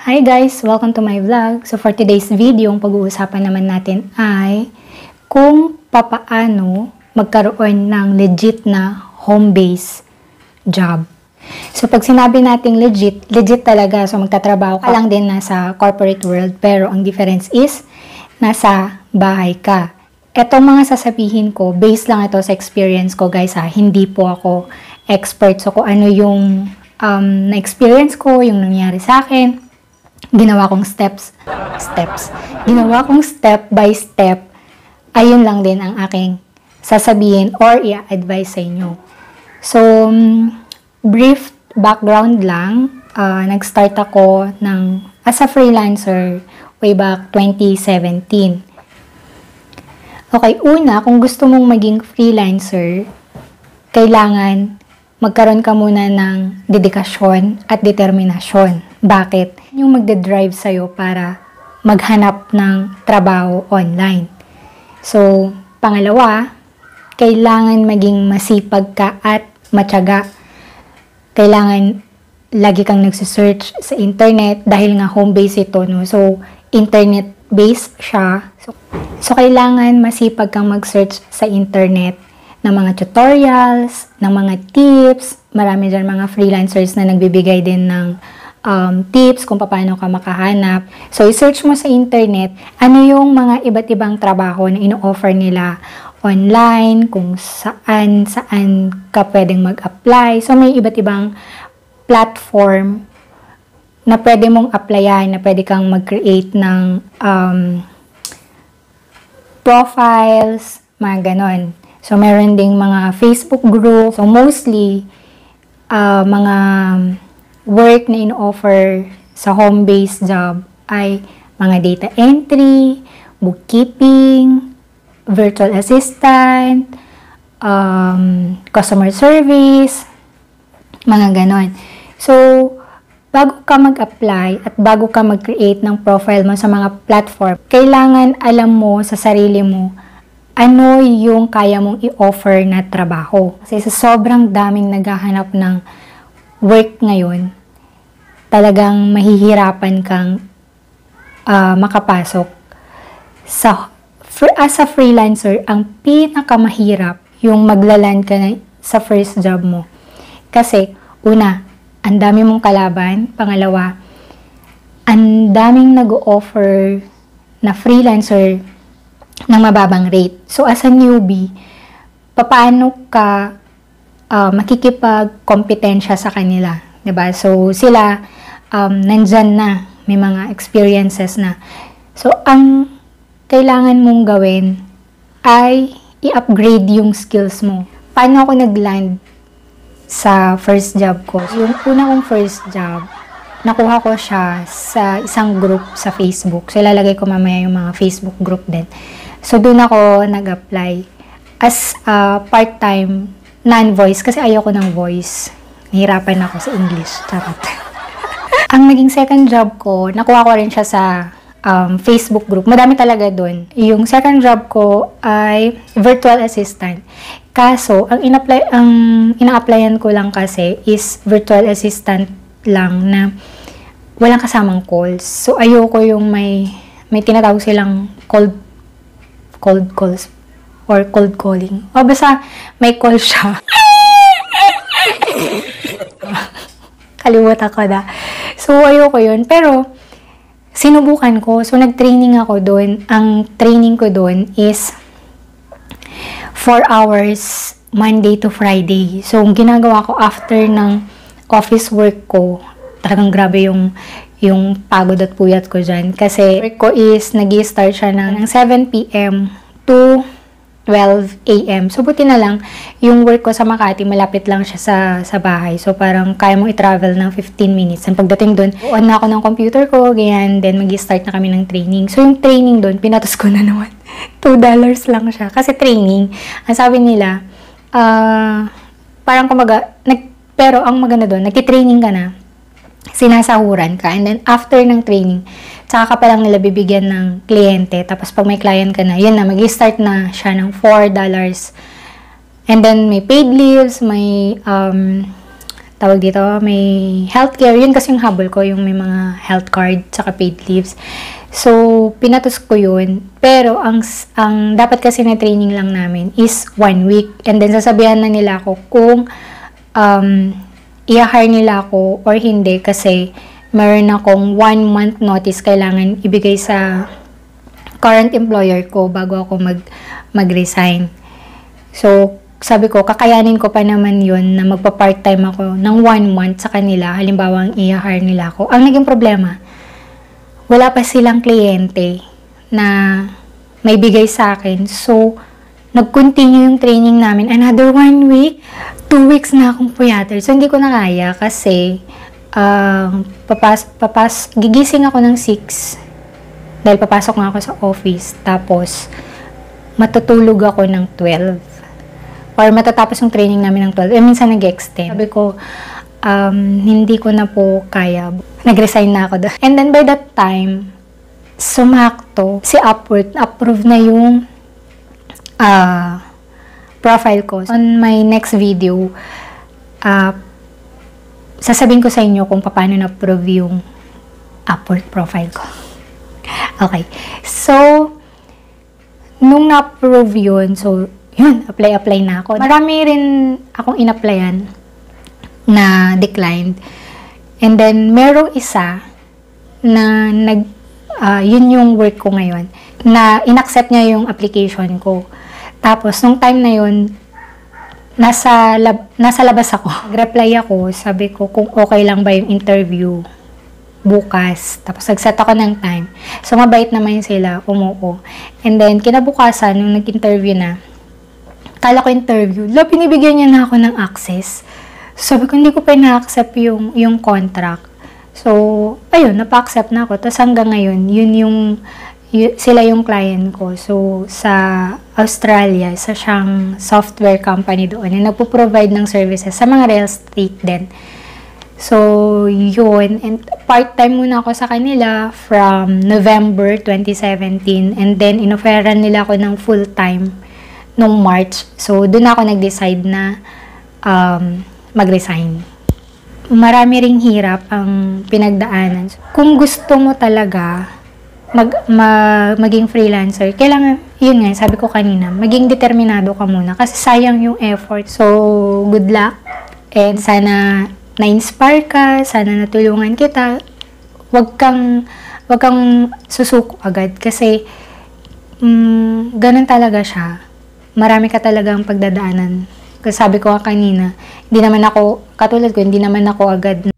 Hi guys! Welcome to my vlog. So for today's video, ang pag-uusapan naman natin ay kung papaano magkaroon ng legit na home-based job. So pag sinabi nating legit talaga. So magtatrabaho ka lang din nasa corporate world, pero ang difference is nasa bahay ka. Etong mga sasabihin ko, based lang ito sa experience ko guys ha. Hindi po ako expert. So kung ano yung na-experience ko, yung nangyari sa akin, ginawa kong ginawa kong step by step, ayun lang din ang aking sasabihin or i-advise sa inyo. So, brief background lang, nag-start ako as a freelancer way back 2017. Okay, una, kung gusto mong maging freelancer, kailangan magkaroon ka muna ng dedikasyon at determinasyon. Bakit? Yung magde-drive sa'yo para maghanap ng trabaho online. So, pangalawa, kailangan maging masipag ka at matyaga. Kailangan lagi kang nagsisearch sa internet dahil nga home-based ito, no? So, internet-based siya. So, kailangan masipag kang mag-search sa internet ng mga tutorials, ng mga tips. Marami dyan mga freelancers na nagbibigay din ng tips kung paano ka makahanap. So, i-search mo sa internet ano yung mga iba't ibang trabaho na ino-offer nila online, kung saan ka pwedeng mag-apply. So, may iba't ibang platform na pwede mong applyan, na pwede kang mag-create ng profiles, mga ganon. So, meron ding mga Facebook group. So, mostly, mga work na in-offer sa home-based job ay mga data entry, bookkeeping, virtual assistant, customer service, mga ganon. So, bago ka mag-apply at bago ka mag-create ng profile mo sa mga platform, kailangan alam mo sa sarili mo ano yung kaya mong i-offer na trabaho. Kasi sa sobrang daming naghahanap ng work ngayon, talagang mahihirapan kang makapasok. As a freelancer, ang pinakamahirap yung maglaland ka sa first job mo. Kasi, una, ang dami mong kalaban. Pangalawa, ang daming nag-offer na freelancer ng mababang rate. So, as a newbie, paano ka makikipag-kompetensya sa kanila? Diba? So, sila, nandyan na. May mga experiences na. So, ang kailangan mong gawin ay i-upgrade yung skills mo. Paano ako nag-land sa first job ko? Yung una kong first job, nakuha ko siya sa isang group sa Facebook. So, ilalagay ko mamaya yung mga Facebook group din. So, doon ako nag-apply as part-time non-voice kasi ayoko ng voice. Nahirapan ako sa English. Charot. Ang naging second job ko, nakuha ko rin siya sa Facebook group. Madami talaga doon. Yung second job ko ay virtual assistant. Kaso, ang ina-applyan ko lang kasi is virtual assistant lang na walang kasamang calls. So, ayoko yung may tinatawag silang cold calls or cold calling. O basta may call siya. Kalimutan ko na. So, ayoko yun. Pero, sinubukan ko. So, nag-training ako doon. Ang training ko doon is 4 hours Monday to Friday. So, ang ginagawa ko after ng office work ko, talagang grabe yung pagod at puyat ko dyan. Kasi work ko is nag-i-start siya ng 7 p.m. to 12 a.m. So, buti na lang, yung work ko sa Makati, malapit lang siya sa bahay. So, parang kaya mong i-travel ng 15 minutes. And pagdating doon, on na ako ng computer ko, ganyan, then mag-i-start na kami ng training. So, yung training doon, pinatos ko na naman. $2 lang siya. Kasi training, ang sabi nila, parang kumaga, pero ang maganda doon, nagtitraining ka na, sinasahuran ka, and then after ng training, tsaka ka pa lang nila bibigyan ng kliyente, tapos pag may client ka na, yun na, mag-start na siya ng $4. And then may paid leaves, may tawag dito, may healthcare. Yun kasi yung habol ko, yung may mga health card, tsaka paid leaves. So, pinatos ko yun. Pero, ang dapat kasi na training lang namin is 1 week. And then, sasabihan na nila ako kung i-hire nila ako or hindi kasi meron akong 1 month notice kailangan ibigay sa current employer ko bago ako mag-resign. So, sabi ko, kakayanin ko pa naman yun na magpa-part-time ako ng 1 month sa kanila. Halimbawa, ang i-hire nila ako. Ang naging problema, wala pa silang kliyente na may bigay sa akin. So, nag-continue yung training namin. Another 1 week, 2 weeks na akong puyater. So, hindi ko na kaya kasi gigising ako ng 6 dahil papasok nga ako sa office. Tapos, matutulog ako ng 12. Or matatapos yung training namin ng 12. Minsan nag-extend. Sabi ko, hindi ko na po kaya. Nag-resign na ako doon. And then by that time, sumakto si Upwork. Approve na yung profile ko. On my next video, sasabihin ko sa inyo kung paano na-approve yung Upwork profile ko. Okay. So, nung na-approve yun, so, yun, apply na ako. Marami rin akong in-applyan na declined. And then, merong isa na yun yung work ko ngayon, na inaccept niya yung application ko. Tapos, nung time na yun, nasa labas ako. Nag-reply ako, sabi ko kung okay lang ba yung interview bukas. Tapos, nag-set ako ng time. So, mabait naman sila, umuo. And then, kinabukasan, nung nag-interview na, kala ko interview, pinibigyan niya na ako ng access. Sabi ko, hindi ko pa na-accept yung contract. So, ayun, napa-accept na ako. Tapos hanggang ngayon, sila yung client ko. So, sa Australia, isa siyang software company doon. Na nagpo-provide ng services sa mga real estate din. So, yun. And part-time muna ako sa kanila from November 2017. And then, inofferan nila ako ng full-time nung March. So, doon ako nag-decide na mag-resign. Marami ring hirap ang pinagdaanan. Kung gusto mo talaga maging freelancer, kailangan, yun nga, sabi ko kanina, maging determinado ka muna kasi sayang yung effort. So, good luck. And sana na-inspire ka, sana natulungan kita. Huwag kang susuko agad kasi ganun talaga siya. Marami ka talagang pagdadaanan. Kasi sabi ko kanina, hindi naman ako, katulad ko, hindi naman ako agad